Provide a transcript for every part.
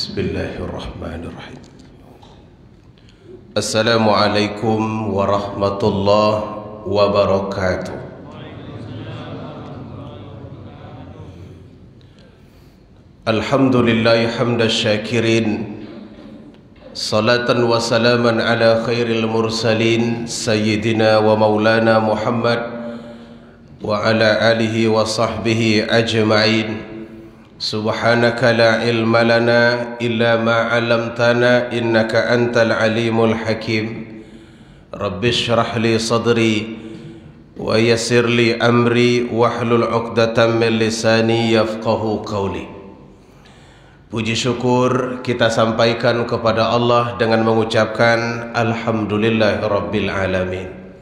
Bismillahirrahmanirrahim. Assalamualaikum warahmatullahi wabarakatuh. Alhamdulillahi hamdas syakirin, salatan wa salaman ala khairil mursalin, sayyidina wa maulana Muhammad wa ala alihi wa sahbihi ajma'in. Subhanaka la ilma lana illa ma 'allamtana innaka antal alimul hakim. Rabbi shrah li sadri wa yassir li amri wahlul 'uqdatam min lisani yafqahu qawli. Puji syukur kita sampaikan kepada Allah dengan mengucapkan alhamdulillahirabbil alamin.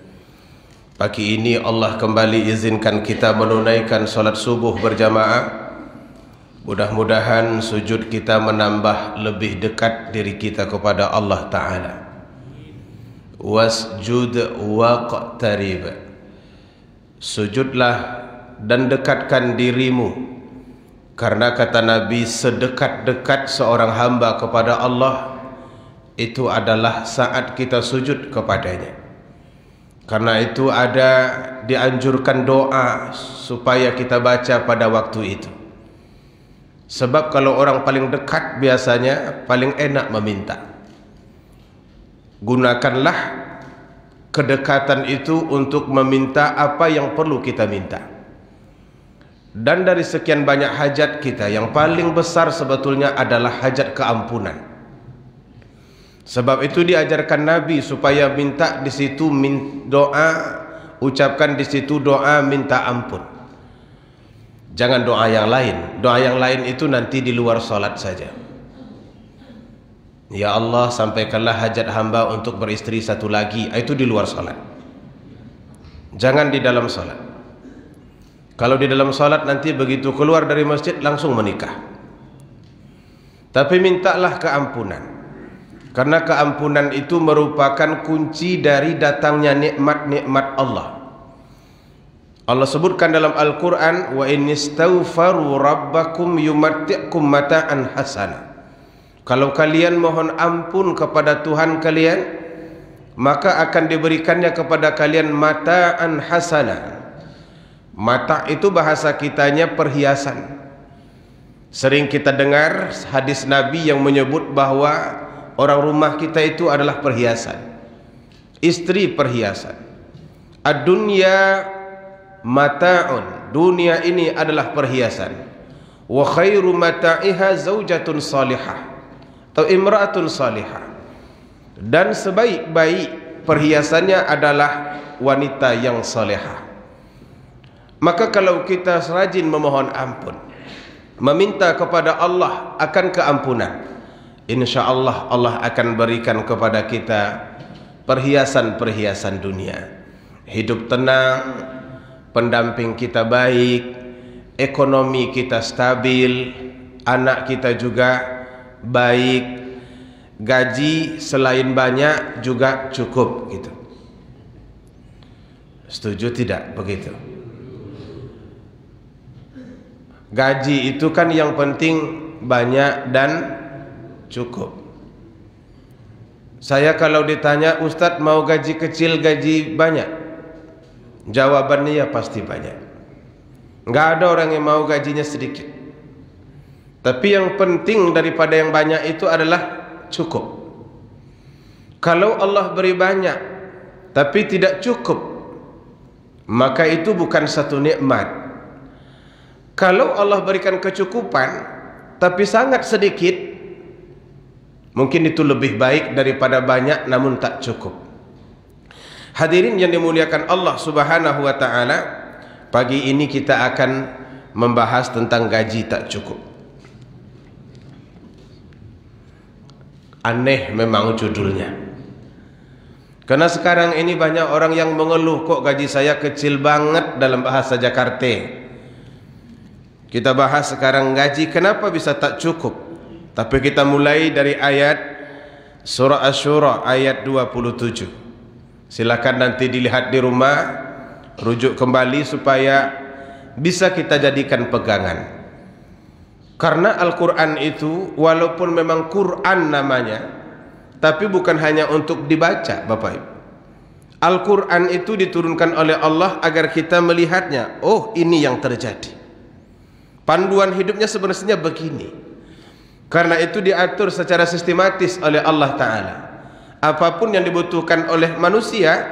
Pagi ini Allah kembali izinkan kita menunaikan salat subuh berjamaah. Mudah-mudahan sujud kita menambah lebih dekat diri kita kepada Allah Ta'ala. Wasjud waqtarib, sujudlah dan dekatkan dirimu, karena kata Nabi, sedekat-dekat seorang hamba kepada Allah itu adalah saat kita sujud kepadanya. Karena itu ada dianjurkan doa supaya kita baca pada waktu itu. Sebab kalau orang paling dekat biasanya paling enak meminta. Gunakanlah kedekatan itu untuk meminta apa yang perlu kita minta. Dan dari sekian banyak hajat kita, yang paling besar sebetulnya adalah hajat keampunan. Sebab itu diajarkan Nabi supaya minta di situ doa, ucapkan di situ doa minta ampun. Jangan doa yang lain. Doa yang lain itu nanti di luar salat saja. Ya Allah, sampaikanlah hajat hamba untuk beristri satu lagi. Itu di luar salat. Jangan di dalam salat. Kalau di dalam salat nanti begitu keluar dari masjid langsung menikah. Tapi mintalah keampunan. Karena keampunan itu merupakan kunci dari datangnya nikmat-nikmat Allah. Allah sebutkan dalam Al-Quran, wa in istaghfaru rabbakum yumatti'kum mata'an hasana. Kalau kalian mohon ampun kepada Tuhan kalian, maka akan diberikannya kepada kalian mata'an hasana. Mata' itu bahasa kitanya perhiasan. Sering kita dengar hadis Nabi yang menyebut bahwa orang rumah kita itu adalah perhiasan, istri perhiasan. Ad-dunya mata'un, dunia ini adalah perhiasan. Wa khairu mata'iha zaujatun salihah atau imra'atun salihah. Dan sebaik-baik perhiasannya adalah wanita yang salihah. Maka kalau kita rajin memohon ampun, meminta kepada Allah akan keampunan, insyaallah Allah akan berikan kepada kita perhiasan-perhiasan dunia. Hidup tenang, pendamping kita baik, ekonomi kita stabil, anak kita juga baik, gaji selain banyak juga cukup gitu. Setuju tidak begitu? Gaji itu kan yang penting banyak dan cukup. Saya kalau ditanya, Ustadz mau gaji kecil gaji banyak? Jawabannya ya pasti banyak. Enggak ada orang yang mau gajinya sedikit. Tapi yang penting daripada yang banyak itu adalah cukup. Kalau Allah beri banyak tapi tidak cukup, maka itu bukan satu nikmat. Kalau Allah berikan kecukupan tapi sangat sedikit, mungkin itu lebih baik daripada banyak namun tak cukup. Hadirin yang dimuliakan Allah Subhanahu wa ta'ala, pagi ini kita akan membahas tentang gaji tak cukup. Aneh memang judulnya. Karena sekarang ini banyak orang yang mengeluh, kok gaji saya kecil banget dalam bahasa Jakarta. Kita bahas sekarang gaji kenapa bisa tak cukup. Tapi kita mulai dari ayat surah Asy-Syura ayat 27. Silakan nanti dilihat di rumah, rujuk kembali supaya bisa kita jadikan pegangan. Karena Al-Quran itu walaupun memang Quran namanya, tapi bukan hanya untuk dibaca, Bapak Ibu. Al-Quran itu diturunkan oleh Allah agar kita melihatnya. Oh, ini yang terjadi. Panduan hidupnya sebenarnya begini. Karena itu diatur secara sistematis oleh Allah Ta'ala. Apapun yang dibutuhkan oleh manusia,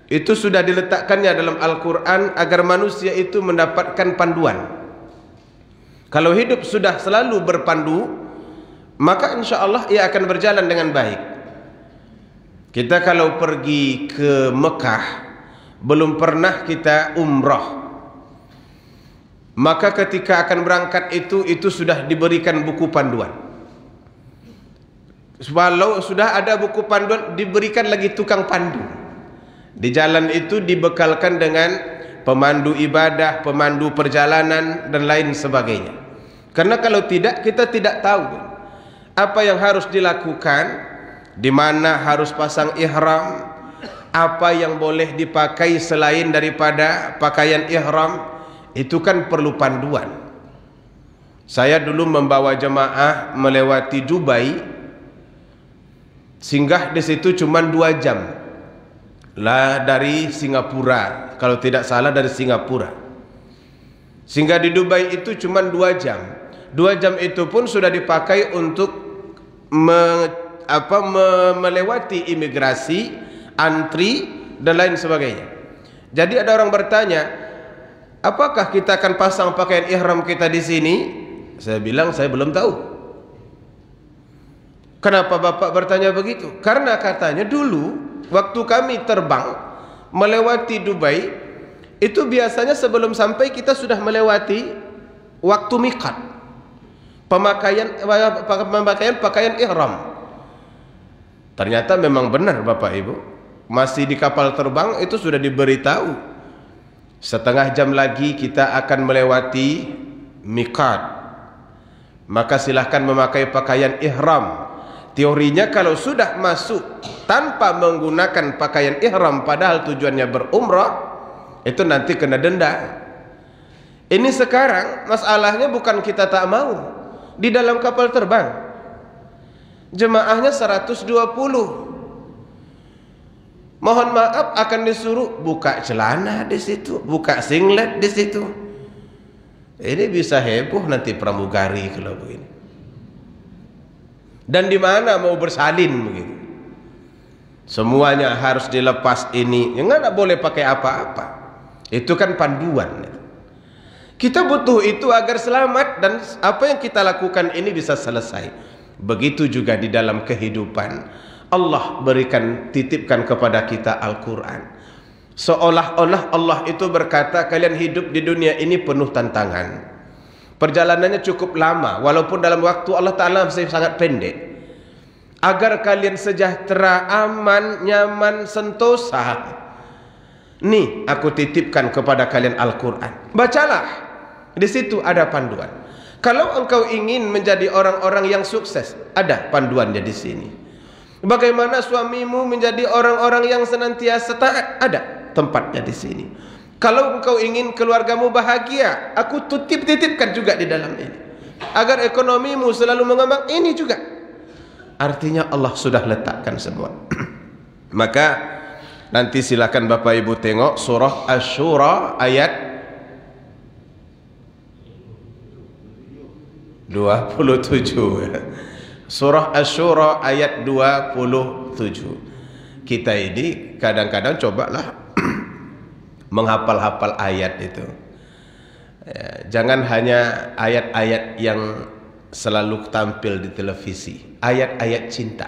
itu sudah diletakkannya dalam Al-Quran agar manusia itu mendapatkan panduan. Kalau hidup sudah selalu berpandu, maka insya Allah ia akan berjalan dengan baik. Kita kalau pergi ke Mekah, belum pernah kita umrah, maka ketika akan berangkat itu sudah diberikan buku panduan. Walau sudah ada buku panduan, diberikan lagi tukang pandu. Di jalan itu dibekalkan dengan pemandu ibadah, pemandu perjalanan, dan lain sebagainya. Karena kalau tidak, kita tidak tahu apa yang harus dilakukan, di mana harus pasang ihram, apa yang boleh dipakai selain daripada pakaian ihram. Itu kan perlu panduan. Saya dulu membawa jemaah melewati Dubai, singgah di situ cuma 2 jam lah dari Singapura, kalau tidak salah dari Singapura. Singgah di Dubai itu cuma 2 jam. 2 jam itu pun sudah dipakai untuk melewati imigrasi, antri, dan lain sebagainya. Jadi ada orang bertanya, apakah kita akan pasang pakaian ihram kita di sini? Saya bilang saya belum tahu. Kenapa Bapak bertanya begitu? Karena katanya dulu waktu kami terbang melewati Dubai, itu biasanya sebelum sampai kita sudah melewati waktu miqat, pemakaian pakaian ihram. Ternyata memang benar Bapak Ibu, masih di kapal terbang itu sudah diberitahu, setengah jam lagi kita akan melewati miqat, maka silahkan memakai pakaian ihram. Teorinya kalau sudah masuk tanpa menggunakan pakaian ihram padahal tujuannya berumrah, itu nanti kena denda. Ini sekarang masalahnya bukan kita tak mau. Di dalam kapal terbang jemaahnya 120. Mohon maaf akan disuruh buka celana di situ, buka singlet di situ. Ini bisa heboh nanti pramugari kalau begini. Dan di mana mau bersalin begitu? Semuanya harus dilepas ini. Enggak boleh pakai apa-apa. Itu kan panduan. Kita butuh itu agar selamat dan apa yang kita lakukan ini bisa selesai. Begitu juga di dalam kehidupan. Allah berikan, titipkan kepada kita Al-Quran. Seolah-olah Allah itu berkata, kalian hidup di dunia ini penuh tantangan. Perjalanannya cukup lama, walaupun dalam waktu Allah Ta'ala masih sangat pendek. Agar kalian sejahtera, aman, nyaman, sentosa. Nih, aku titipkan kepada kalian Al-Quran. Bacalah, di situ ada panduan. Kalau engkau ingin menjadi orang-orang yang sukses, ada panduannya di sini. Bagaimana suamimu menjadi orang-orang yang senantiasa taat, ada tempatnya di sini. Kalau engkau ingin keluargamu bahagia, aku titipkan juga di dalam ini. Agar ekonomimu selalu mengembang, ini juga. Artinya Allah sudah letakkan semua. Maka nanti silakan Bapak Ibu tengok surah Asy-Syura ayat 27. Surah Asy-Syura ayat 27. Kita ini kadang-kadang cobalah menghafal-hafal ayat itu. Jangan hanya ayat-ayat yang selalu tampil di televisi, ayat-ayat cinta.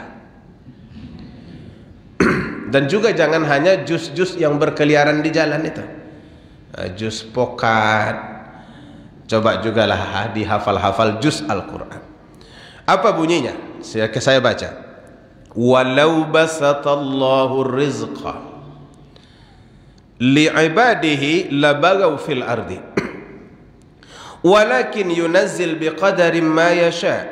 Dan juga jangan hanya jus-jus yang berkeliaran di jalan itu, jus pokat. Coba juga lah dihafal-hafal jus Al-Quran. Apa bunyinya? Saya baca. Walau basatallahu rizqa li'ibadihi labagaw fil ardi walakin yunazzil biqadarin ma yasha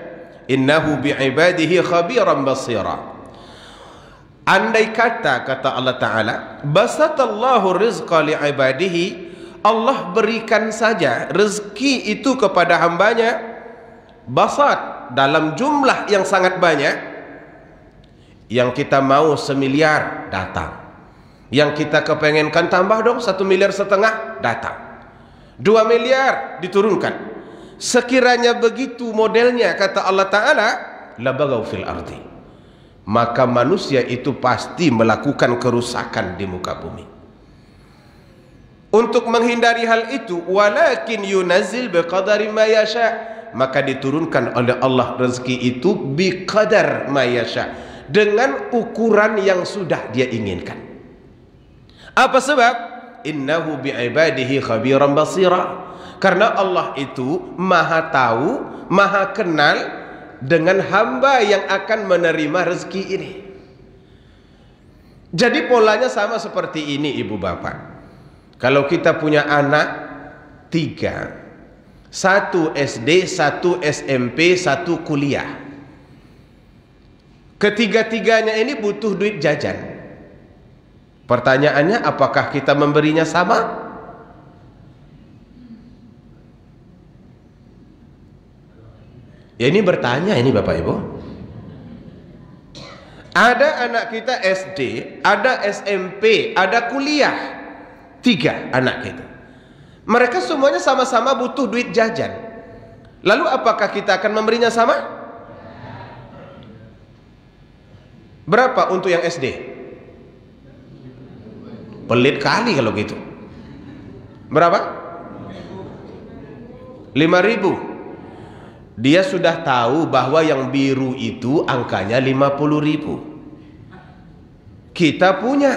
innahu bi'ibadihi khabiran basira. Andai kata Allah Ta'ala, basatallahu rizqa li'ibadihi, Allah berikan saja rezeki itu kepada hambanya, basat, dalam jumlah yang sangat banyak. Yang kita mau 1 miliar datang, yang kita kepengenkan tambah dong 1,5 miliar datang, 2 miliar diturunkan. Sekiranya begitu modelnya, kata Allah Ta'ala, labagaw fil ardi, maka manusia itu pasti melakukan kerusakan di muka bumi. Untuk menghindari hal itu, walakin yunazil biqadari ma yasha, maka diturunkan oleh Allah rezeki itu biqadar ma yasha, dengan ukuran yang sudah dia inginkan. Apa sebab? Innahu bi'ibadihi khabiran basira, karena Allah itu maha tahu, maha kenal dengan hamba yang akan menerima rezeki ini. Jadi polanya sama seperti ini, ibu bapak. Kalau kita punya anak 3, 1 SD, 1 SMP, 1 kuliah, ketiga-tiganya ini butuh duit jajan. Pertanyaannya, apakah kita memberinya sama? Ya, ini bertanya ini Bapak Ibu. Ada anak kita SD, ada SMP, ada kuliah, 3 anak kita. Mereka semuanya sama-sama butuh duit jajan. Lalu apakah kita akan memberinya sama? Berapa untuk yang SD? Pelit kali kalau gitu. Berapa? 5.000. Dia sudah tahu bahwa yang biru itu angkanya 50.000. Kita punya,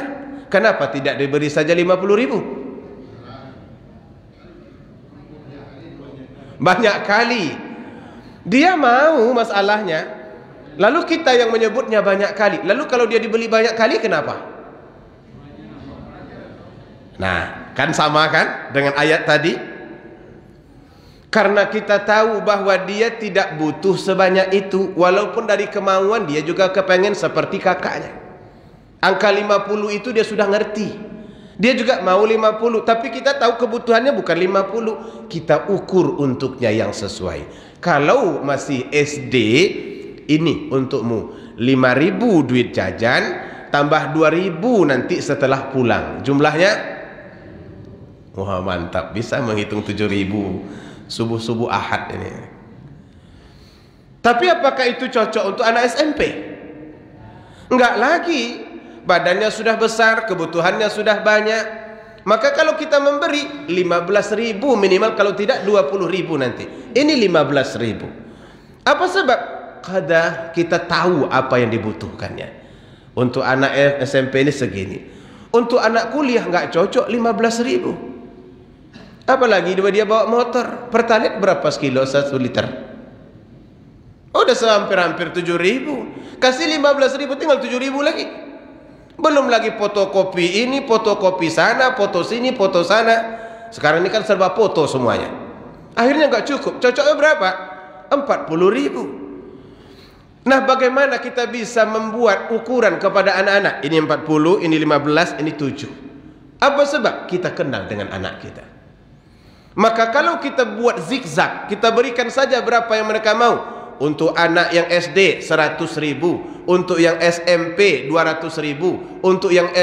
kenapa tidak diberi saja 50.000? Banyak kali. Dia mau masalahnya. Lalu kita yang menyebutnya banyak kali. Lalu kalau dia dibeli banyak kali, kenapa? Nah, kan sama kan dengan ayat tadi? Karena kita tahu bahwa dia tidak butuh sebanyak itu, walaupun dari kemauan dia juga kepengen seperti kakaknya. Angka 50 itu dia sudah ngerti. Dia juga mau 50, tapi kita tahu kebutuhannya bukan 50. Kita ukur untuknya yang sesuai. Kalau masih SD, ini untukmu 5.000 duit jajan, tambah 2.000 nanti setelah pulang. Jumlahnya, wah mantap, bisa menghitung 7.000 subuh-subuh Ahad ini. Tapi apakah itu cocok untuk anak SMP? Enggak lagi. Badannya sudah besar, kebutuhannya sudah banyak. Maka kalau kita memberi 15.000 minimal, kalau tidak 20.000 nanti. Ini 15.000. Apa sebab? Kadang kita tahu apa yang dibutuhkannya. Untuk anak SMP ini segini. Untuk anak kuliah nggak cocok 15.000. Apalagi dia bawa motor. Pertalite berapa sekilo 1 liter? Udah hampir 7.000. Kasih 15.000, tinggal 7.000 lagi. Belum lagi fotokopi ini, fotokopi sana, foto sini, foto sana. Sekarang ini kan serba foto semuanya. Akhirnya nggak cukup. Cocoknya berapa? 40.000. Nah, bagaimana kita bisa membuat ukuran kepada anak-anak? Ini 40, ini 15, ini 7. Apa sebab? Kita kenal dengan anak kita. Maka kalau kita buat zigzag, kita berikan saja berapa yang mereka mau. Untuk anak yang SD 100.000, untuk yang SMP 200.000, untuk yang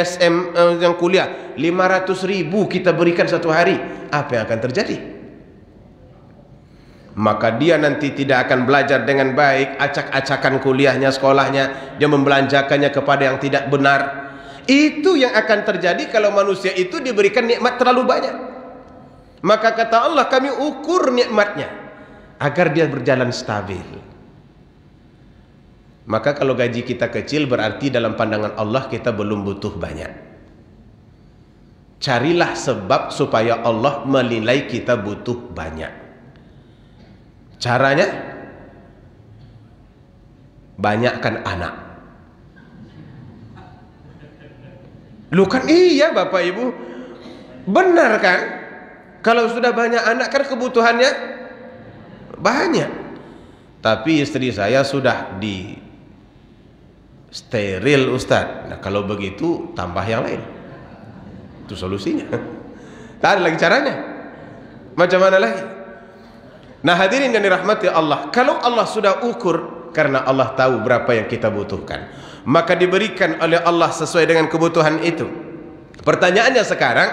yang kuliah 500.000 kita berikan satu hari. Apa yang akan terjadi? Maka dia nanti tidak akan belajar dengan baik, acak-acakan kuliahnya, sekolahnya, dia membelanjakannya kepada yang tidak benar. Itu yang akan terjadi kalau manusia itu diberikan nikmat terlalu banyak. Maka kata Allah, kami ukur nikmatnya agar dia berjalan stabil. Maka kalau gaji kita kecil, berarti dalam pandangan Allah kita belum butuh banyak. Carilah sebab supaya Allah menilai kita butuh banyak. Caranya, banyakkan anak. Lu kan iya Bapak Ibu, benar kan? Kalau sudah banyak anak kan kebutuhannya banyak. Tapi istri saya sudah di steril Ustadz. Nah kalau begitu tambah yang lain. Itu solusinya. Tak ada lagi caranya. Macam mana lagi? Nah hadirin yang dirahmati Allah, kalau Allah sudah ukur, karena Allah tahu berapa yang kita butuhkan, maka diberikan oleh Allah sesuai dengan kebutuhan itu. Pertanyaannya sekarang,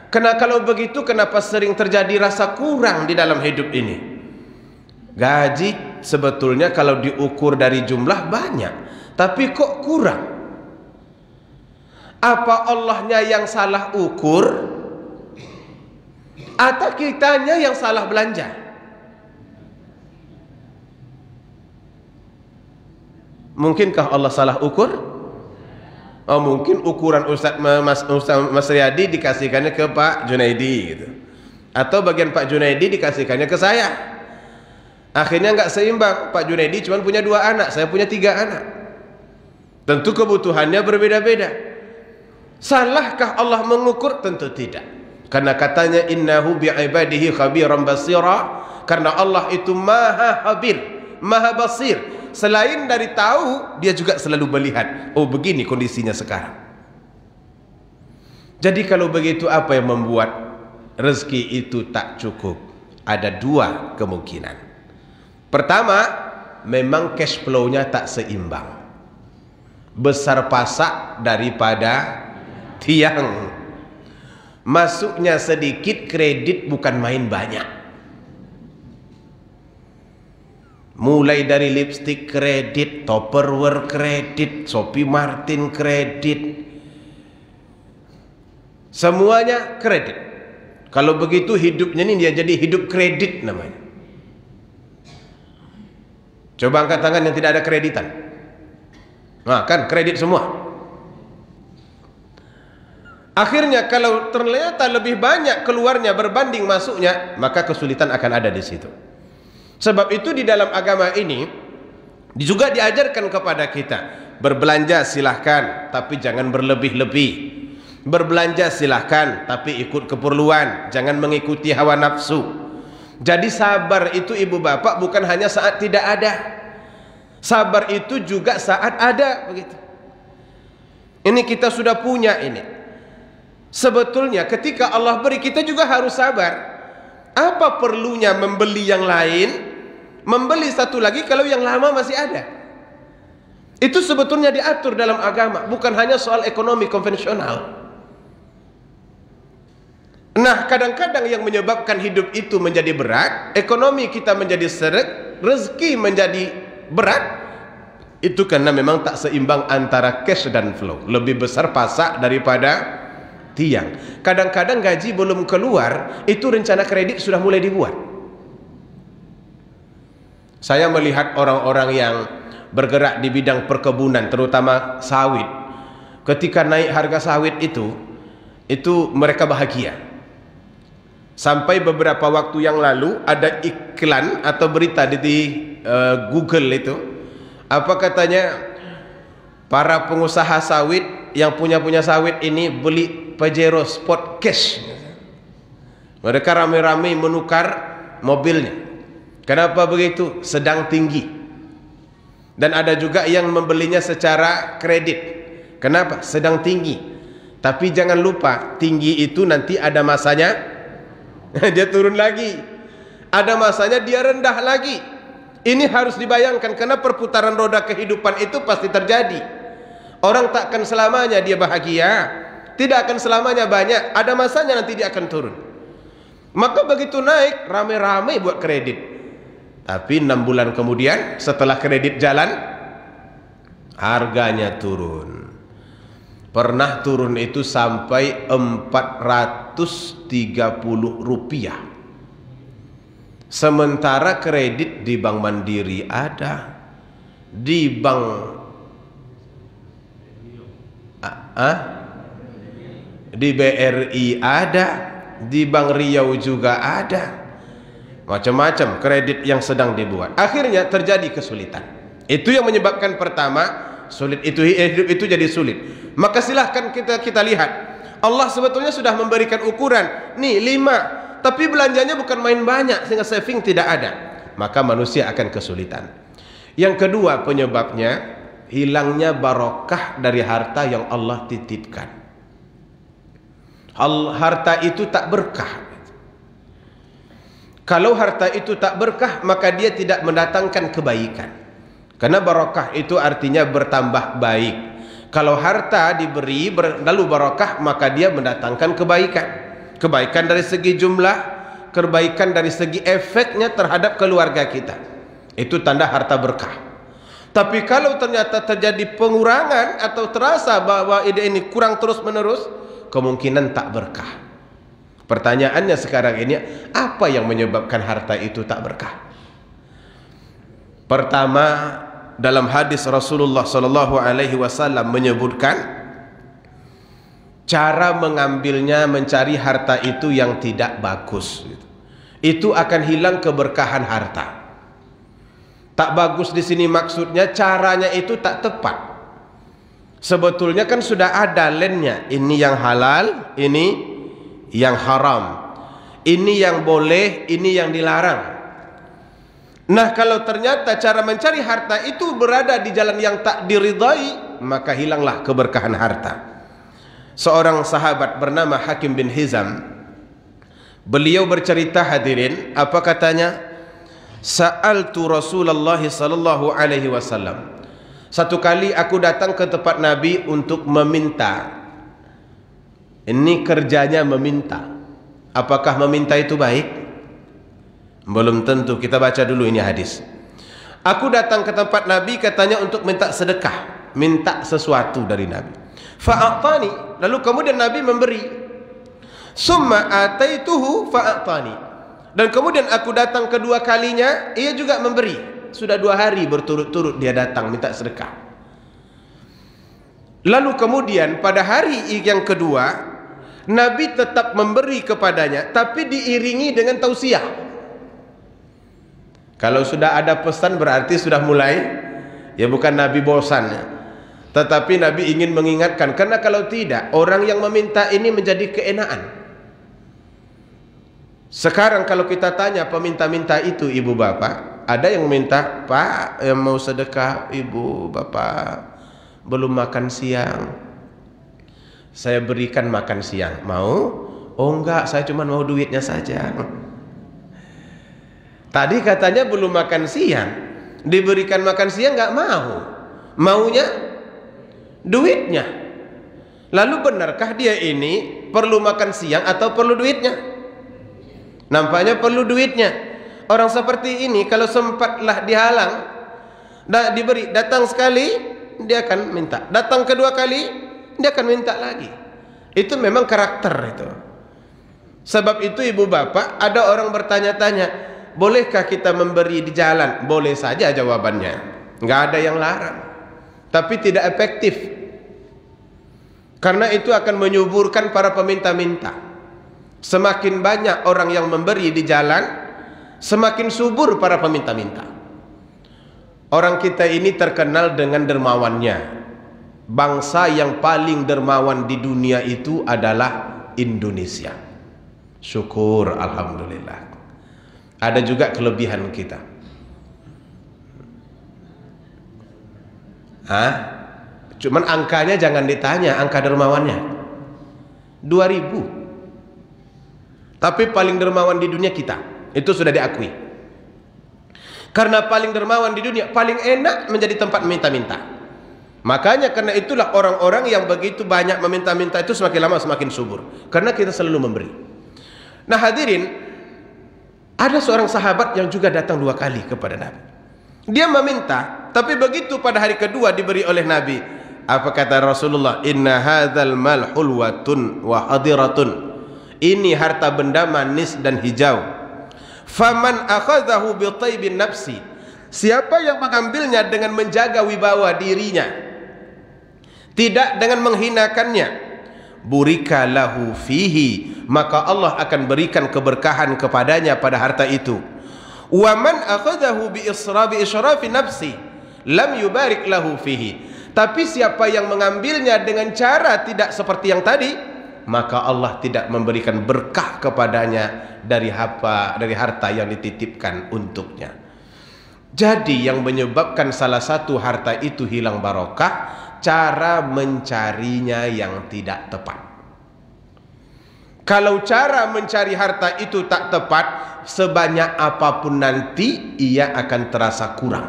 kalau begitu kenapa sering terjadi rasa kurang di dalam hidup ini? Gaji sebetulnya kalau diukur dari jumlah banyak, tapi kok kurang? Apa Allahnya yang salah ukur, atau kitanya yang salah belanja? Mungkinkah Allah salah ukur? Oh, mungkin ukuran Ustaz Mas Riyadi dikasihkannya ke Pak Junaidi gitu. Atau bagian Pak Junaidi dikasihkannya ke saya. Akhirnya nggak seimbang. Pak Junaidi cuma punya 2 anak, saya punya 3 anak. Tentu kebutuhannya berbeda-beda. Salahkah Allah mengukur? Tentu tidak. Karena katanya innahu bi'ibadihi khabiran basira. Karena Allah itu maha khabir, maha basir. Selain dari tahu, dia juga selalu melihat. Oh, begini kondisinya sekarang. Jadi kalau begitu, apa yang membuat rezeki itu tak cukup? Ada 2 kemungkinan. Pertama, memang cash flow-nya tak seimbang. Besar pasak daripada tiang. Masuknya sedikit, kredit bukan main banyak. Mulai dari lipstick kredit, Tupperware kredit, Shopee Martin kredit, semuanya kredit. Kalau begitu hidupnya ini dia jadi hidup kredit namanya. Coba angkat tangan yang tidak ada kreditan. Nah kan kredit semua. Akhirnya kalau ternyata lebih banyak keluarnya berbanding masuknya, maka kesulitan akan ada di situ. Sebab itu di dalam agama ini juga diajarkan kepada kita, berbelanja silahkan, tapi jangan berlebih-lebih. Berbelanja silahkan, tapi ikut keperluan, jangan mengikuti hawa nafsu. Jadi sabar itu ibu bapak bukan hanya saat tidak ada. Sabar itu juga saat ada, begitu. Ini kita sudah punya ini. Sebetulnya ketika Allah beri, kita juga harus sabar. Apa perlunya membeli yang lain? Membeli satu lagi kalau yang lama masih ada. Itu sebetulnya diatur dalam agama, bukan hanya soal ekonomi konvensional. Nah, kadang-kadang yang menyebabkan hidup itu menjadi berat, ekonomi kita menjadi seret, rezeki menjadi berat, itu karena memang tak seimbang antara cash dan flow. Lebih besar pasak daripada tiang. Kadang-kadang gaji belum keluar, itu rencana kredit sudah mulai dibuat. Saya melihat orang-orang yang bergerak di bidang perkebunan, terutama sawit. Ketika naik harga sawit itu mereka bahagia. Sampai beberapa waktu yang lalu ada iklan atau berita di Google itu, apa katanya, para pengusaha sawit yang punya sawit ini beli Pajero Sport Cash. Mereka ramai-ramai menukar mobilnya. Kenapa begitu? Sedang tinggi. Dan ada juga yang membelinya secara kredit. Kenapa? Sedang tinggi. Tapi jangan lupa, tinggi itu nanti ada masanya dia turun lagi. Ada masanya dia rendah lagi. Ini harus dibayangkan, karena perputaran roda kehidupan itu pasti terjadi. Orang tak akan selamanya dia bahagia, tidak akan selamanya banyak. Ada masanya nanti dia akan turun. Maka begitu naik, rame-rame buat kredit. Tapi 6 bulan kemudian setelah kredit jalan, harganya turun. Pernah turun itu sampai Rp430. Sementara kredit di Bank Mandiri ada, di Bank di BRI ada, di Bank Riau juga ada. Macam-macam kredit yang sedang dibuat. Akhirnya terjadi kesulitan. Itu yang menyebabkan pertama, sulit itu, hidup itu jadi sulit. Maka silahkan kita lihat, Allah sebetulnya sudah memberikan ukuran, nih 5, tapi belanjanya bukan main banyak sehingga saving tidak ada. Maka manusia akan kesulitan. Yang kedua penyebabnya, hilangnya barokah dari harta yang Allah titipkan. Harta itu tak berkah. Kalau harta itu tak berkah, maka dia tidak mendatangkan kebaikan. Karena barokah itu artinya bertambah baik. Kalau harta diberi lalu barokah, maka dia mendatangkan kebaikan. Kebaikan dari segi jumlah, kebaikan dari segi efeknya terhadap keluarga kita. Itu tanda harta berkah. Tapi kalau ternyata terjadi pengurangan atau terasa bahwa ide ini kurang terus menerus, kemungkinan tak berkah. Pertanyaannya sekarang ini, apa yang menyebabkan harta itu tak berkah? Pertama, dalam hadis Rasulullah SAW menyebutkan cara mengambilnya, mencari harta itu yang tidak bagus. Itu akan hilang keberkahan harta. Tak bagus di sini maksudnya caranya itu tak tepat. Sebetulnya kan sudah ada lennya. Ini yang halal, ini yang haram, ini yang boleh, ini yang dilarang. Nah, kalau ternyata cara mencari harta itu berada di jalan yang tak diridai, maka hilanglah keberkahan harta. Seorang sahabat bernama Hakim bin Hizam, beliau bercerita, hadirin, apa katanya? Sa'altu Rasulullah sallallahu alaihi wasallam. Satu kali aku datang ke tempat Nabi untuk meminta. Ini kerjanya meminta. Apakah meminta itu baik? Belum tentu. Kita baca dulu ini hadis. Aku datang ke tempat Nabi, katanya untuk minta sedekah, minta sesuatu dari Nabi. Fa'atani, lalu kemudian Nabi memberi. Summa ataituhu fa'atani, dan kemudian aku datang kedua kalinya, ia juga memberi. Sudah 2 hari berturut-turut dia datang minta sedekah. Lalu kemudian pada hari yang kedua, Nabi tetap memberi kepadanya, tapi diiringi dengan tausiah. Kalau sudah ada pesan berarti sudah mulai, ya bukan Nabi bosan, tetapi Nabi ingin mengingatkan. Karena kalau tidak, orang yang meminta ini menjadi keenaan. Sekarang kalau kita tanya peminta-minta itu ibu bapak, ada yang meminta, Pak, yang mau sedekah, ibu bapak belum makan siang, saya berikan makan siang. Mau? Oh enggak, saya cuma mau duitnya saja. Tadi katanya belum makan siang, diberikan makan siang enggak mau. Maunya duitnya. Lalu benarkah dia ini perlu makan siang atau perlu duitnya? Nampaknya perlu duitnya. Orang seperti ini kalau sempatlah dihalang, diberi, datang sekali dia akan minta, datang kedua kali dia akan minta lagi. Itu memang karakter itu. Sebab itu ibu bapak, ada orang bertanya-tanya, bolehkah kita memberi di jalan? Boleh saja jawabannya, nggak ada yang larang, tapi tidak efektif. Karena itu akan menyuburkan para peminta-minta. Semakin banyak orang yang memberi di jalan, semakin subur para peminta-minta. Orang kita ini terkenal dengan dermawannya. Bangsa yang paling dermawan di dunia itu adalah Indonesia. Syukur, alhamdulillah. Ada juga kelebihan kita. Cuman angkanya jangan ditanya, angka dermawannya 2000. Tapi paling dermawan di dunia kita, itu sudah diakui. Karena paling dermawan di dunia, paling enak menjadi tempat minta-minta. Makanya karena itulah orang-orang yang begitu banyak meminta-minta itu semakin lama semakin subur. Karena kita selalu memberi. Nah hadirin, ada seorang sahabat yang juga datang 2 kali kepada Nabi. Dia meminta, tapi begitu pada hari kedua diberi oleh Nabi. Apa kata Rasulullah? Inna hadzal mal hulwatun wa hadiratun. Ini harta benda manis dan hijau. Faman akhadhahu bi taibin nafsi. Siapa yang mengambilnya dengan menjaga wibawa dirinya, tidak dengan menghinakannya, burika lahu fihi, maka Allah akan berikan keberkahan kepadanya pada harta itu. Wa man akhadhahu bi israfi nafsi lam yubarik lahu fihi. Tapi siapa yang mengambilnya dengan cara tidak seperti yang tadi, maka Allah tidak memberikan berkah kepadanya dari harta yang dititipkan untuknya. Jadi yang menyebabkan salah satu harta itu hilang barokah, cara mencarinya yang tidak tepat. Kalau cara mencari harta itu tak tepat, sebanyak apapun nanti ia akan terasa kurang.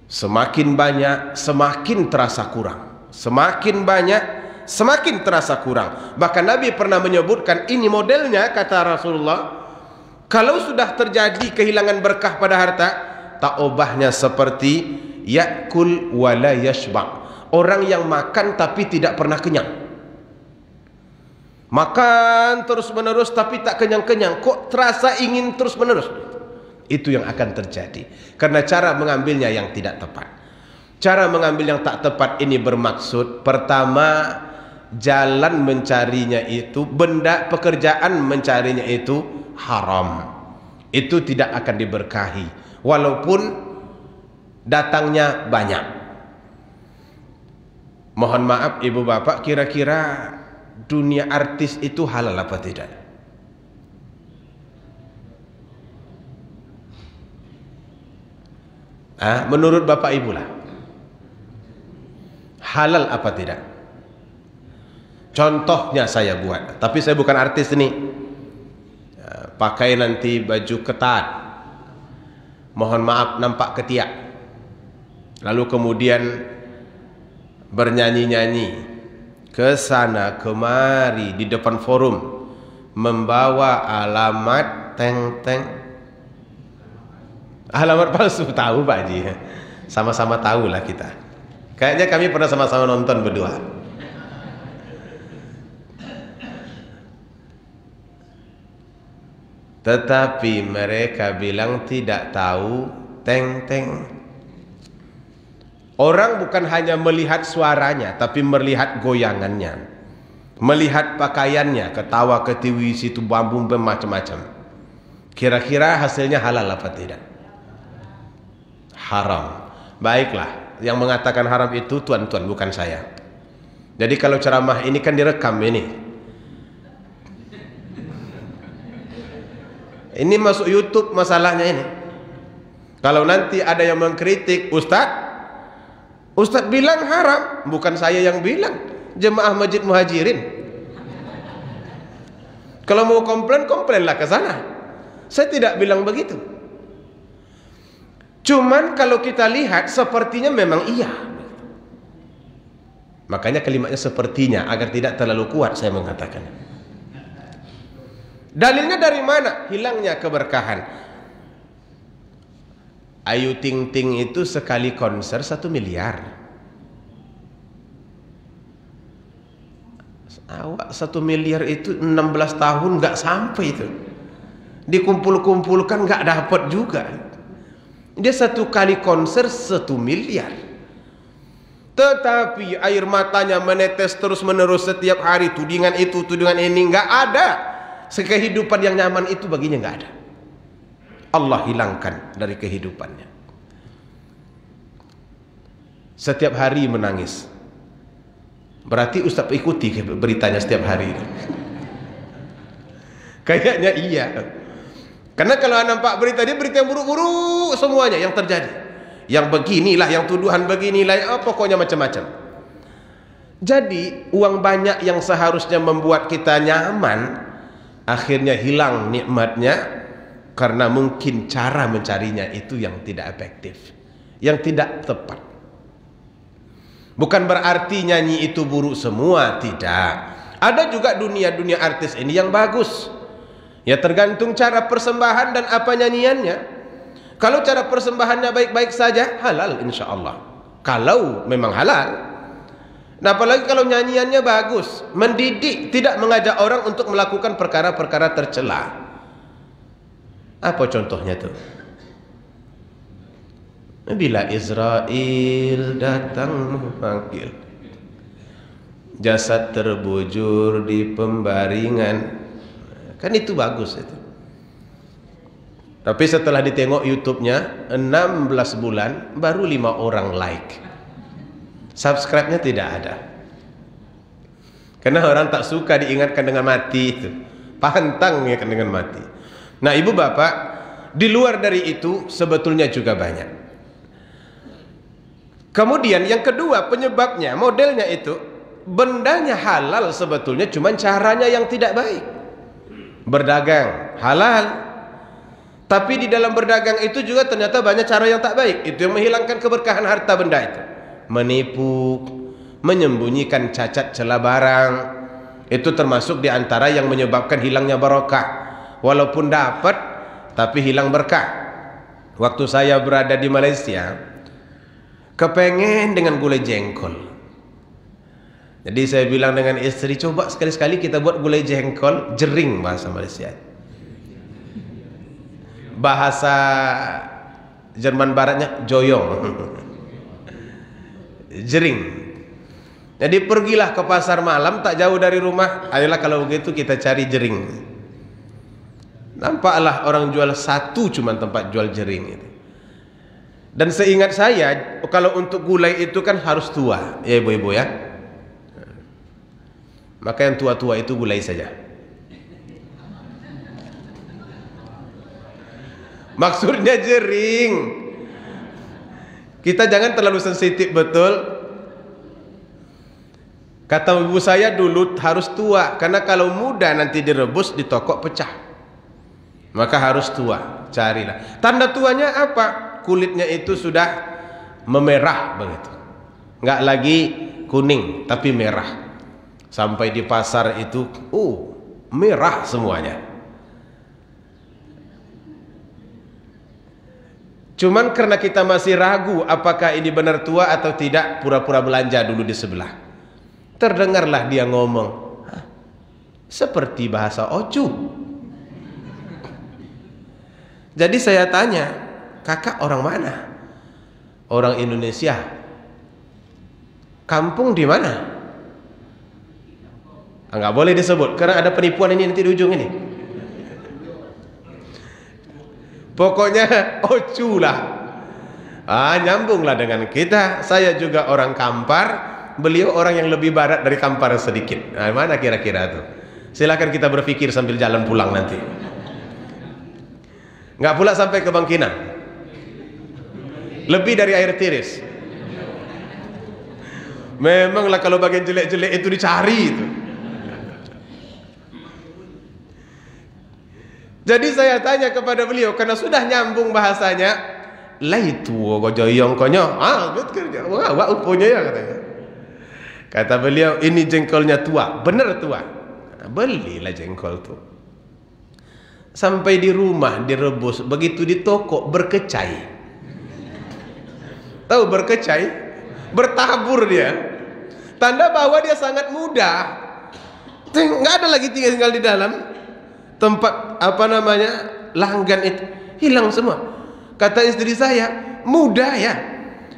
Semakin banyak semakin terasa kurang, semakin banyak semakin terasa kurang. Bahkan Nabi pernah menyebutkan, ini modelnya, kata Rasulullah, kalau sudah terjadi kehilangan berkah pada harta, tak obahnya seperti yakul wala yashba, orang yang makan tapi tidak pernah kenyang. Makan terus menerus tapi tak kenyang-kenyang, kok terasa ingin terus menerus. Itu yang akan terjadi karena cara mengambilnya yang tidak tepat. Cara mengambil yang tak tepat ini bermaksud, pertama, jalan mencarinya itu, benda pekerjaan mencarinya itu haram. Itu tidak akan diberkahi walaupun datangnya banyak. Mohon maaf ibu bapak, kira-kira dunia artis itu halal apa tidak? Menurut bapak ibu lah, halal apa tidak? Contohnya saya buat, tapi saya bukan artis ini. Pakai nanti baju ketat, mohon maaf nampak ketiak, lalu kemudian bernyanyi-nyanyi ke sana kemari di depan forum, membawa alamat teng-teng. Alamat palsu, tahu Pak Haji, sama-sama tahu lah kita. Kayaknya kami pernah sama-sama nonton berdua. Tetapi mereka bilang tidak tahu teng-teng. Orang bukan hanya melihat suaranya, tapi melihat goyangannya, melihat pakaiannya, ketawa ketiwi situ bambu macam-macam. Kira-kira hasilnya halal apa tidak? Haram. Baiklah, yang mengatakan haram itu tuan-tuan, bukan saya. Jadi kalau ceramah ini kan direkam ini. Ini masuk YouTube masalahnya ini. Kalau nanti ada yang mengkritik, Ustadz bilang haram, bukan saya yang bilang, jemaah Masjid Muhajirin. Kalau mau komplain, komplainlah ke sana. Saya tidak bilang begitu. Cuman kalau kita lihat sepertinya memang iya. Makanya kalimatnya sepertinya, agar tidak terlalu kuat saya mengatakan. Dalilnya dari mana? Hilangnya keberkahan. Ayu Ting Ting itu sekali konser 1 miliar. Awak 1 miliar itu 16 tahun nggak sampai itu. Dikumpul-kumpulkan nggak dapat juga. Dia 1 kali konser 1 miliar. Tetapi air matanya menetes terus menerus setiap hari, tudingan itu, tudingan ini, nggak ada. Kehidupan yang nyaman itu baginya nggak ada. Allah hilangkan dari kehidupannya. Setiap hari menangis. Berarti Ustaz ikuti beritanya setiap hari. Kayaknya iya. Karena kalau nampak berita dia, berita yang buruk-buruk semuanya yang terjadi. Yang beginilah, yang tuduhan beginilah, pokoknya macam-macam. Jadi uang banyak yang seharusnya membuat kita nyaman, akhirnya hilang nikmatnya karena mungkin cara mencarinya itu yang tidak efektif, yang tidak tepat. Bukan berarti nyanyi itu buruk semua, tidak. Ada juga dunia artis ini yang bagus. Ya tergantung cara persembahan dan apa nyanyiannya. Kalau cara persembahannya baik-baik saja, halal insya Allah. Kalau memang halal. Nah apalagi kalau nyanyiannya bagus, mendidik, tidak mengajak orang untuk melakukan perkara-perkara tercela. Apa contohnya tuh? Bila Israel datang memanggil, jasad terbujur di pembaringan, kan itu bagus itu. Tapi setelah ditengok YouTube-nya 16 bulan baru 5 orang like, subscribe-nya tidak ada. Karena orang tak suka diingatkan dengan mati itu, pantang ya kan dengan mati. Nah ibu bapak, di luar dari itu sebetulnya juga banyak. Kemudian yang kedua penyebabnya, modelnya itu, bendanya halal sebetulnya, cuman caranya yang tidak baik. Berdagang halal, tapi di dalam berdagang itu juga ternyata banyak cara yang tak baik. Itu yang menghilangkan keberkahan harta benda itu. Menipu, menyembunyikan cacat celah barang, itu termasuk di antara yang menyebabkan hilangnya barokah. Walaupun dapat, tapi hilang berkah. Waktu saya berada di Malaysia, kepengen dengan gulai jengkol. Jadi saya bilang dengan istri, coba sekali-sekali kita buat gulai jengkol jering, bahasa Malaysia. Bahasa Jerman Baratnya joyong. Jering. Jadi pergilah ke pasar malam tak jauh dari rumah. Ayolah kalau begitu kita cari jering. Nampaklah orang jual satu cuma tempat jual jering itu. Dan seingat saya, kalau untuk gulai itu kan harus tua, ya ibu-ibu ya. Maka yang tua-tua itu gulai saja. Maksudnya jering. Kita jangan terlalu sensitif, betul. Kata ibu saya dulu harus tua, karena kalau muda nanti direbus di toko pecah. Maka harus tua, carilah. Tanda tuanya apa? Kulitnya itu sudah memerah begitu. Enggak lagi kuning tapi merah. Sampai di pasar itu, merah semuanya. Cuman karena kita masih ragu apakah ini benar tua atau tidak, pura-pura belanja dulu di sebelah. Terdengarlah dia ngomong, seperti bahasa Ocu. Jadi saya tanya, kakak orang mana? Orang Indonesia. Kampung di mana? Enggak boleh disebut karena ada penipuan ini nanti di ujung ini. Pokoknya Ocu lah. Nyambunglah dengan kita. Saya juga orang Kampar. Beliau orang yang lebih barat dari Kampar sedikit. Mana kira-kira tuh? Silakan kita berpikir sambil jalan pulang nanti. Nggak pula sampai ke Bangkinang. Lebih dari air tiris. Memanglah kalau bagian jelek-jelek itu dicari itu. Jadi saya tanya kepada beliau, karena sudah nyambung bahasanya, laitu gojoyong konyo. Betul. Wah, uponya ya katanya. Kata beliau, ini jengkolnya tua, benar tua. Belilah jengkol tuh. Sampai di rumah direbus, begitu di toko berkecai. Tahu berkecai? Bertabur dia. Tanda bahwa dia sangat muda. Nggak ada lagi tinggal di dalam tempat langgan itu, hilang semua. Kata istri saya, muda ya.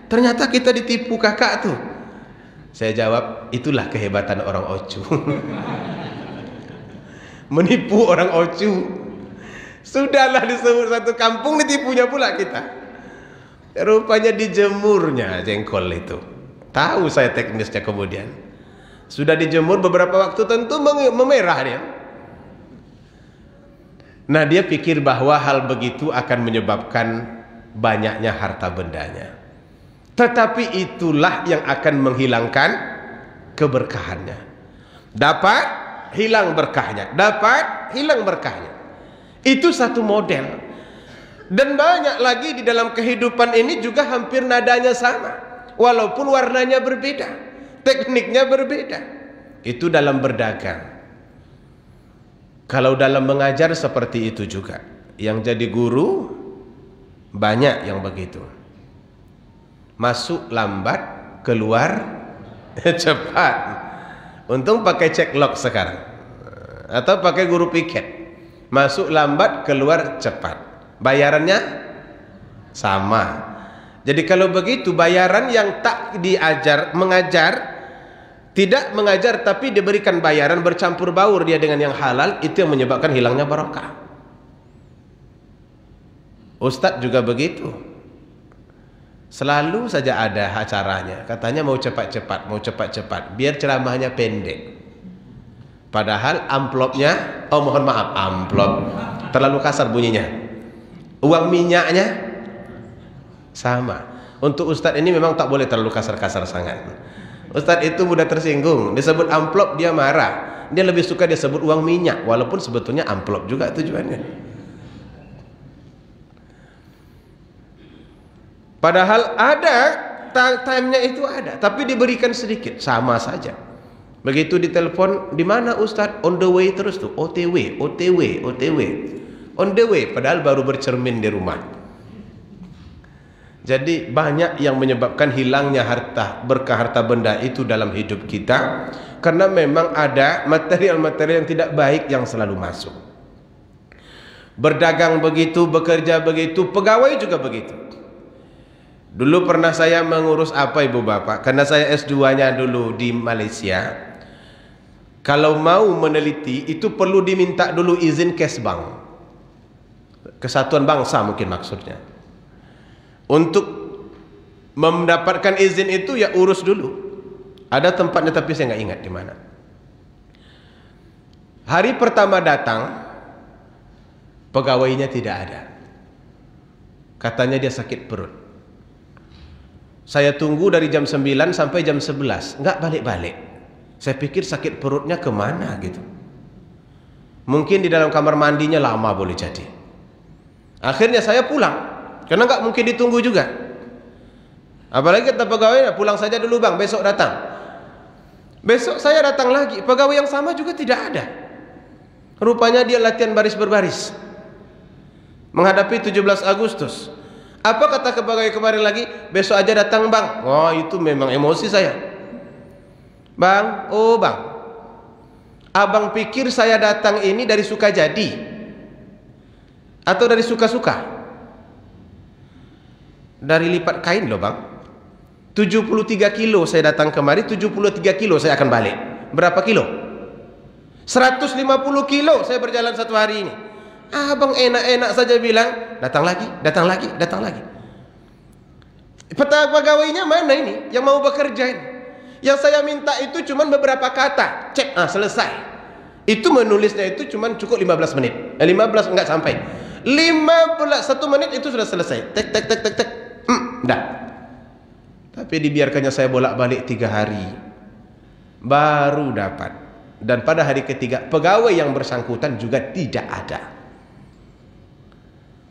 Ternyata kita ditipu kakak tuh. Saya jawab, itulah kehebatan orang Ocu. Menipu orang Ocu. Sudahlah disebut satu kampung, ditipunya pula kita. Rupanya dijemurnya jengkol itu. Tahu saya teknisnya kemudian. Sudah dijemur beberapa waktu tentu memerah dia. Nah, dia pikir bahwa hal begitu akan menyebabkan banyaknya harta bendanya. Tetapi itulah yang akan menghilangkan keberkahannya. Dapat, hilang berkahnya. Dapat, hilang berkahnya. Itu satu model. Dan banyak lagi di dalam kehidupan ini juga hampir nadanya sama. Walaupun warnanya berbeda. Tekniknya berbeda. Itu dalam berdagang. Kalau dalam mengajar seperti itu juga. Yang jadi guru, banyak yang begitu. Masuk lambat, keluar cepat. Untung pakai cek lock sekarang. Atau pakai guru piket. Masuk lambat, keluar cepat. Bayarannya sama. Jadi kalau begitu, bayaran yang tak mengajar, tidak mengajar tapi diberikan bayaran bercampur baur dia dengan yang halal, itu yang menyebabkan hilangnya barokah. Ustadz juga begitu. Selalu saja ada acaranya. Katanya mau cepat-cepat, biar ceramahnya pendek. Padahal amplopnya, mohon maaf, amplop terlalu kasar bunyinya. Uang minyaknya sama. Untuk ustadz ini memang tak boleh terlalu kasar-kasar sangat. Ustadz itu mudah tersinggung. Disebut amplop dia marah. Dia lebih suka disebut uang minyak, walaupun sebetulnya amplop juga tujuannya. Padahal ada time-nya itu ada, tapi diberikan sedikit, sama saja. Begitu ditelepon, di mana Ustadz? On the way terus tuh, OTW, OTW, OTW. On the way, padahal baru bercermin di rumah. Jadi banyak yang menyebabkan hilangnya harta, berkah harta benda itu dalam hidup kita, karena memang ada material-material yang tidak baik yang selalu masuk. Berdagang begitu, bekerja begitu, pegawai juga begitu. Dulu pernah saya mengurus apa ibu bapak, karena saya S2-nya dulu di Malaysia. Kalau mau meneliti itu perlu diminta dulu izin Kesbang, Kesatuan Bangsa mungkin maksudnya. Untuk mendapatkan izin itu ya urus dulu. Ada tempatnya tapi saya nggak ingat di mana. Hari pertama datang, pegawainya tidak ada. Katanya dia sakit perut. Saya tunggu dari jam 9 sampai jam 11, nggak balik-balik. Saya pikir sakit perutnya kemana gitu. Mungkin di dalam kamar mandinya lama boleh jadi. Akhirnya saya pulang. Karena nggak mungkin ditunggu juga. Apalagi kata pegawai, pulang saja dulu bang, besok datang. Besok saya datang lagi, pegawai yang sama juga tidak ada. Rupanya dia latihan baris berbaris menghadapi 17 Agustus. Apa kata pegawai kemarin lagi? Besok aja datang bang. Oh itu memang emosi saya. Bang, oh bang, abang pikir saya datang ini dari suka jadi atau dari suka-suka? Dari lipat kain loh bang. 73 kilo saya datang kemari, 73 kilo saya akan balik. Berapa kilo? 150 kilo saya berjalan satu hari ini. Abang enak-enak saja bilang datang lagi, datang lagi, datang lagi. Peta pegawainya mana ini yang mau bekerja ini? Yang saya minta itu cuma beberapa kata, cek, selesai. Itu menulisnya itu cuma cukup 15 menit. 15 enggak sampai. 1 menit itu sudah selesai. Tek tek tek tek tek. Dah. Tapi dibiarkannya saya bolak-balik 3 hari baru dapat. Dan pada hari ketiga pegawai yang bersangkutan juga tidak ada.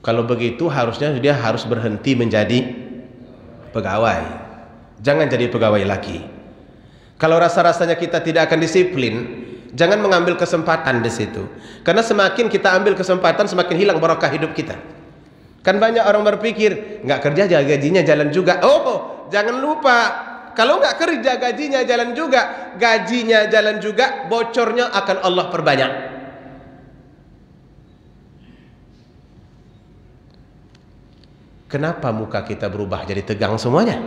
Kalau begitu harusnya dia harus berhenti menjadi pegawai. Jangan jadi pegawai lagi. Kalau rasa-rasanya kita tidak akan disiplin, jangan mengambil kesempatan di situ. Karena semakin kita ambil kesempatan, semakin hilang barokah hidup kita. Kan banyak orang berpikir, nggak kerja gajinya jalan juga. Oh, jangan lupa, kalau nggak kerja gajinya jalan juga, bocornya akan Allah perbanyak. Kenapa muka kita berubah jadi tegang semuanya?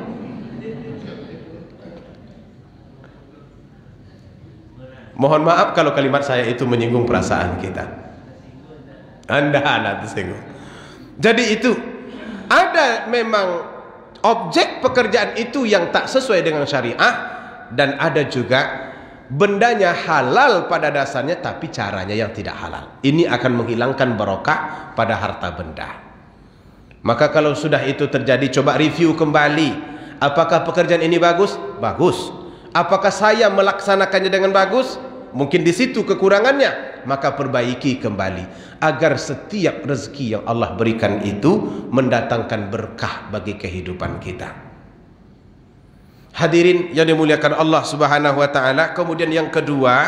Mohon maaf kalau kalimat saya itu menyinggung perasaan kita. Anda tersinggung. Jadi itu ada memang objek pekerjaan itu yang tak sesuai dengan syariah, dan ada juga bendanya halal pada dasarnya tapi caranya yang tidak halal. Ini akan menghilangkan barokah pada harta benda. Maka kalau sudah itu terjadi, coba review kembali. Apakah pekerjaan ini bagus? Bagus. Apakah saya melaksanakannya dengan bagus? Mungkin di situ kekurangannya, maka perbaiki kembali agar setiap rezeki yang Allah berikan itu mendatangkan berkah bagi kehidupan kita. Hadirin yang dimuliakan Allah Subhanahu wa taala, kemudian yang kedua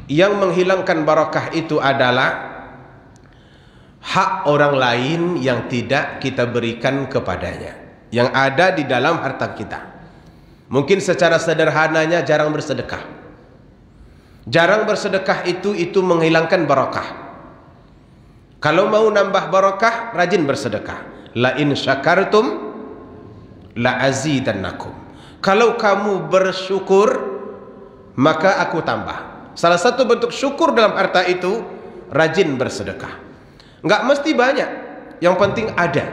yang menghilangkan barakah itu adalah hak orang lain yang tidak kita berikan kepadanya, yang ada di dalam harta kita. Mungkin secara sederhananya jarang bersedekah. Jarang bersedekah itu menghilangkan barakah. Kalau mau nambah barakah, rajin bersedekah. La in syakartum la azidannakum. Kalau kamu bersyukur, maka aku tambah. Salah satu bentuk syukur dalam harta itu rajin bersedekah. Enggak mesti banyak, yang penting ada.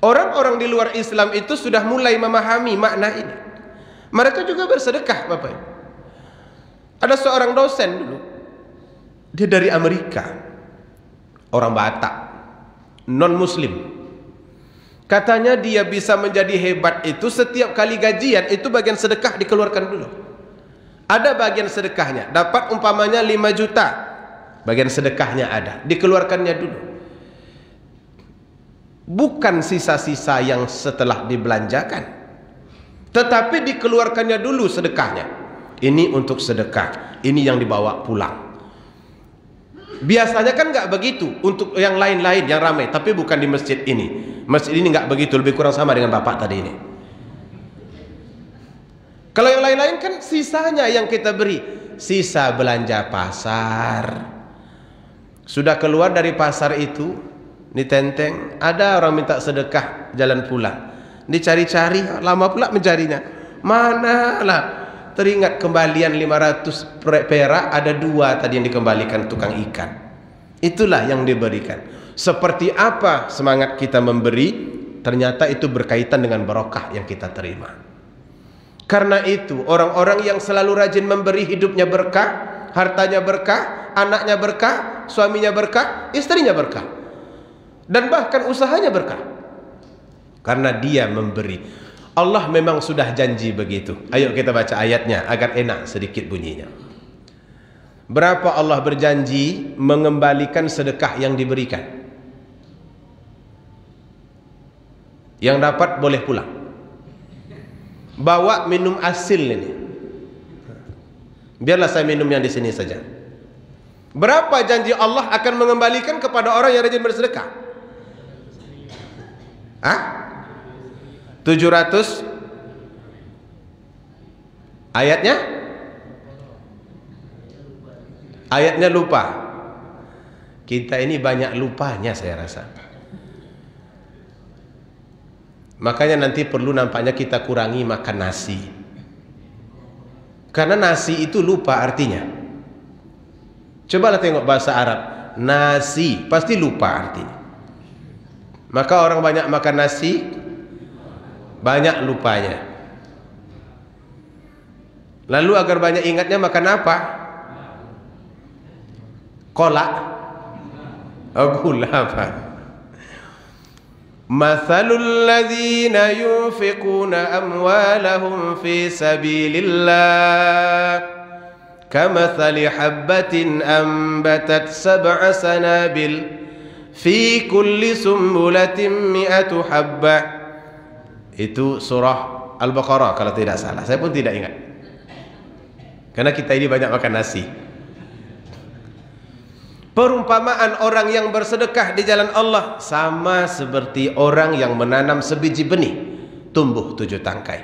Orang-orang di luar Islam itu sudah mulai memahami makna ini. Mereka juga bersedekah, Bapak Ibu. Ada seorang dosen dulu, dia dari Amerika, orang Batak, non muslim. Katanya dia bisa menjadi hebat itu setiap kali gajian itu bagian sedekah dikeluarkan dulu. Ada bagian sedekahnya, dapat umpamanya 5 juta, bagian sedekahnya ada, dikeluarkannya dulu. Bukan sisa-sisa yang setelah dibelanjakan, tetapi dikeluarkannya dulu sedekahnya. Ini untuk sedekah, ini yang dibawa pulang. Biasanya kan nggak begitu untuk yang lain-lain yang ramai, tapi bukan di masjid ini. Masjid ini nggak begitu, lebih kurang sama dengan bapak tadi ini. Kalau yang lain-lain kan sisanya yang kita beri, sisa belanja pasar. Sudah keluar dari pasar itu, ditenteng, ada orang minta sedekah jalan pulang. Dicari-cari, lama pula mencarinya. Manalah, teringat kembalian 500 perak, ada 2 tadi yang dikembalikan tukang ikan. Itulah yang diberikan. Seperti apa semangat kita memberi, ternyata itu berkaitan dengan barokah yang kita terima. Karena itu orang-orang yang selalu rajin memberi, hidupnya berkah, hartanya berkah, anaknya berkah, suaminya berkah, istrinya berkah, dan bahkan usahanya berkah, karena dia memberi. Allah memang sudah janji begitu. Ayo kita baca ayatnya agar enak sedikit bunyinya. Berapa Allah berjanji mengembalikan sedekah yang diberikan? Yang dapat boleh pulang. Bawa minum asil ini. Biarlah saya minum yang di sini saja. Berapa janji Allah akan mengembalikan kepada orang yang rajin bersedekah? 700. Ayatnya? Ayatnya lupa. Kita ini banyak lupanya saya rasa. Makanya nanti perlu nampaknya kita kurangi makan nasi. Karena nasi itu lupa artinya. Cobalah tengok bahasa Arab. Nasi pasti lupa artinya. Maka orang banyak makan nasi, banyak lupanya. Lalu agar banyak ingatnya makan apa? Kolak. Gula apa? Mathalul ladzina yunfiquna amwalahum fi sabilillah kamathali habbatin ambatat sab'a sanabil fi kulli sumbulatin mi'atu habbah. Itu surah Al-Baqarah kalau tidak salah. Saya pun tidak ingat, karena kita ini banyak makan nasi. Perumpamaan orang yang bersedekah di jalan Allah sama seperti orang yang menanam sebiji benih, tumbuh 7 tangkai,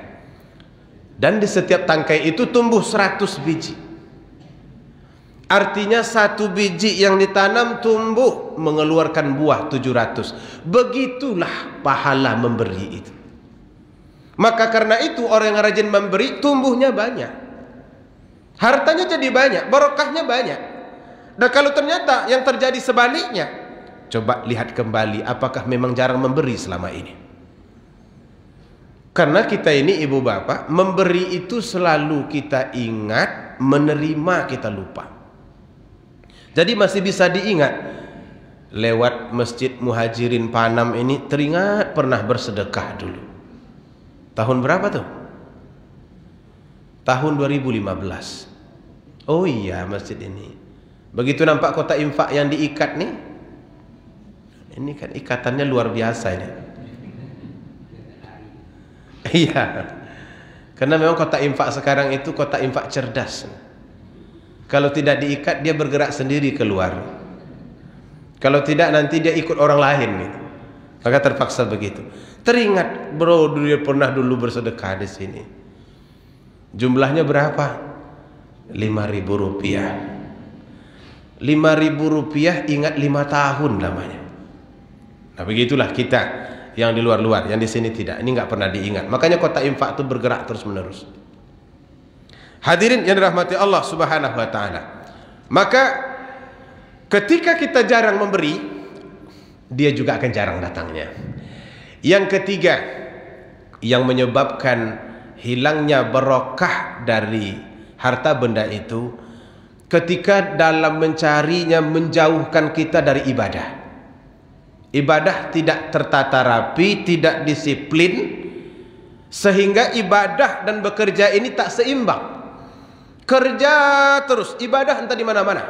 dan di setiap tangkai itu tumbuh 100 biji. Artinya 1 biji yang ditanam tumbuh mengeluarkan buah 700. Begitulah pahala memberi itu. Maka karena itu orang yang rajin memberi tumbuhnya banyak, hartanya jadi banyak, barokahnya banyak. Dan kalau ternyata yang terjadi sebaliknya, coba lihat kembali apakah memang jarang memberi selama ini. Karena kita ini ibu bapak, memberi itu selalu kita ingat, menerima kita lupa. Jadi masih bisa diingat. Lewat Masjid Muhajirin Panam ini teringat pernah bersedekah dulu. Tahun berapa tuh? Tahun 2015. Oh iya, masjid ini. Begitu nampak kotak infak yang diikat nih. Ini kan ikatannya luar biasa ini. Iya. Karena memang kotak infak sekarang itu kotak infak cerdas. Kalau tidak diikat dia bergerak sendiri keluar. Kalau tidak nanti dia ikut orang lain nih. Maka terpaksa begitu. Teringat bro, dia pernah dulu bersedekah di sini. Jumlahnya berapa? 5.000 rupiah. 5.000 rupiah ingat 5 tahun lamanya. Nah begitulah kita yang di luar-luar, yang di sini tidak. Ini nggak pernah diingat. Makanya kotak infak itu bergerak terus menerus. Hadirin yang dirahmati Allah Subhanahu wa taala. Maka ketika kita jarang memberi, dia juga akan jarang datangnya. Yang ketiga yang menyebabkan hilangnya barokah dari harta benda itu, ketika dalam mencarinya menjauhkan kita dari ibadah. Ibadah tidak tertata rapi, tidak disiplin, sehingga ibadah dan bekerja ini tak seimbang. Kerja terus, ibadah entah di mana-mana,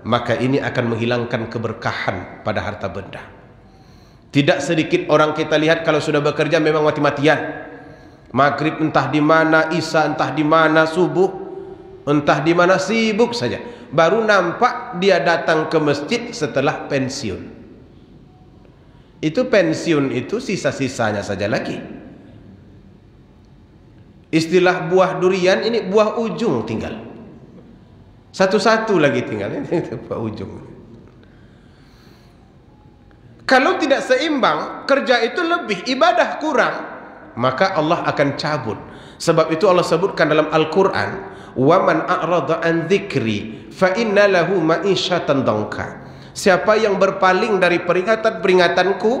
maka ini akan menghilangkan keberkahan pada harta benda. Tidak sedikit orang kita lihat kalau sudah bekerja memang mati-matian. Maghrib entah di mana, isya entah di mana, subuh entah di mana, sibuk saja. Baru nampak dia datang ke masjid setelah pensiun. Itu pensiun itu sisa-sisanya saja lagi. Istilah buah durian ini buah ujung tinggal. Satu-satu lagi tinggal. Ini buah ujung. Kalau tidak seimbang, kerja itu lebih, ibadah kurang, maka Allah akan cabut. Sebab itu Allah sebutkan dalam Al-Quran, wa man a'rada an dzikri fa inna lahu ma'isyatan dhanka. Siapa yang berpaling dari peringatanku,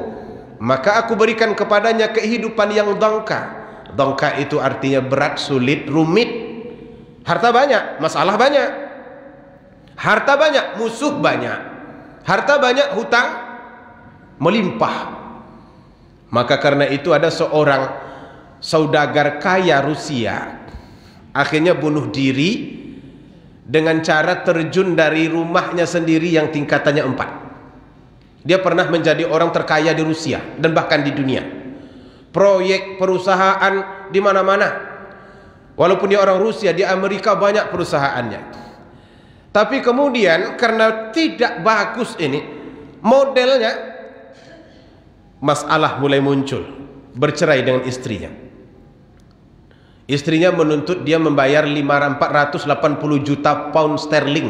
maka aku berikan kepadanya kehidupan yang dhanka. Dhanka itu artinya berat, sulit, rumit. Harta banyak, masalah banyak. Harta banyak, musuh banyak. Harta banyak, hutang melimpah. Maka karena itu ada seorang saudagar kaya Rusia akhirnya bunuh diri dengan cara terjun dari rumahnya sendiri yang tingkatannya 4. Dia pernah menjadi orang terkaya di Rusia dan bahkan di dunia. Proyek, perusahaan di mana-mana. Walaupun dia orang Rusia, di Amerika banyak perusahaannya. Tapi kemudian karena tidak bagus ini modelnya, masalah mulai muncul. Bercerai dengan istrinya. Istrinya menuntut dia membayar 480 juta pound sterling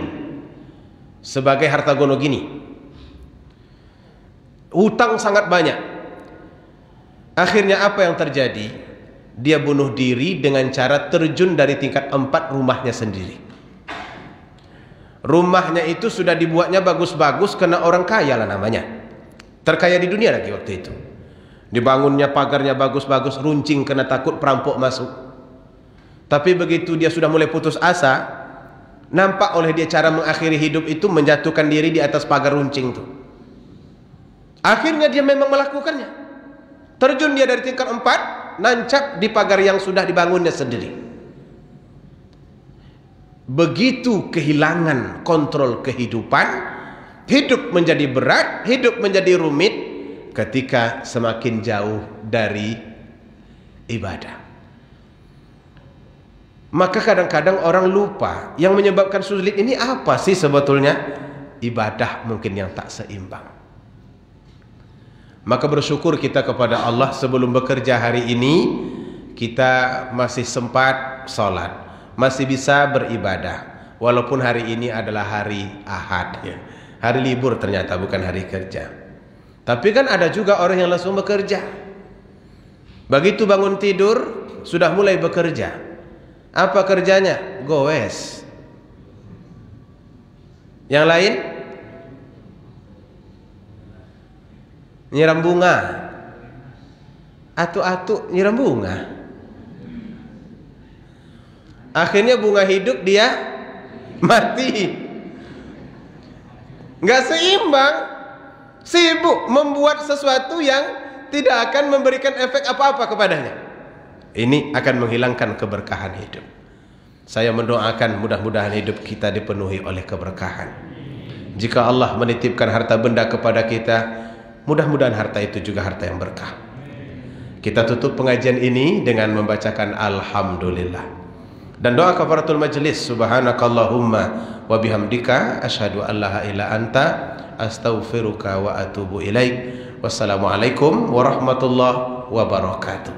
sebagai harta gono gini. Hutang sangat banyak. Akhirnya apa yang terjadi? Dia bunuh diri dengan cara terjun dari tingkat 4 rumahnya sendiri. Rumahnya itu sudah dibuatnya bagus-bagus karena orang kaya lah namanya. Terkaya di dunia lagi waktu itu. Dibangunnya pagarnya bagus-bagus, runcing karena takut perampok masuk. Tapi begitu dia sudah mulai putus asa, nampak oleh dia cara mengakhiri hidup itu menjatuhkan diri di atas pagar runcing itu. Akhirnya dia memang melakukannya. Terjun dia dari tingkat 4, nancap di pagar yang sudah dibangunnya sendiri. Begitu kehilangan kontrol kehidupan, hidup menjadi berat, hidup menjadi rumit ketika semakin jauh dari ibadah. Maka kadang-kadang orang lupa yang menyebabkan sulit ini apa sih sebetulnya? Ibadah mungkin yang tak seimbang. Maka bersyukur kita kepada Allah sebelum bekerja hari ini kita masih sempat sholat, masih bisa beribadah. Walaupun hari ini adalah hari Ahad, ya. Hari libur ternyata bukan hari kerja. Tapi kan ada juga orang yang langsung bekerja. Begitu bangun tidur sudah mulai bekerja. Apa kerjanya? Goes. Yang lain? Nyiram bunga. Atu-atu nyiram bunga. Akhirnya bunga hidup dia mati. Nggak seimbang. Sibuk membuat sesuatu yang tidak akan memberikan efek apa-apa kepadanya. Ini akan menghilangkan keberkahan hidup. Saya mendoakan mudah-mudahan hidup kita dipenuhi oleh keberkahan. Jika Allah menitipkan harta benda kepada kita, mudah-mudahan harta itu juga harta yang berkah. Kita tutup pengajian ini dengan membacakan Alhamdulillah dan doa kafaratul majlis. Subhanakallahumma wa bihamdika asyhadu an la ilaha illa anta astaghfiruka wa atubu ilaik. Wassalamualaikum warahmatullahi wabarakatuh.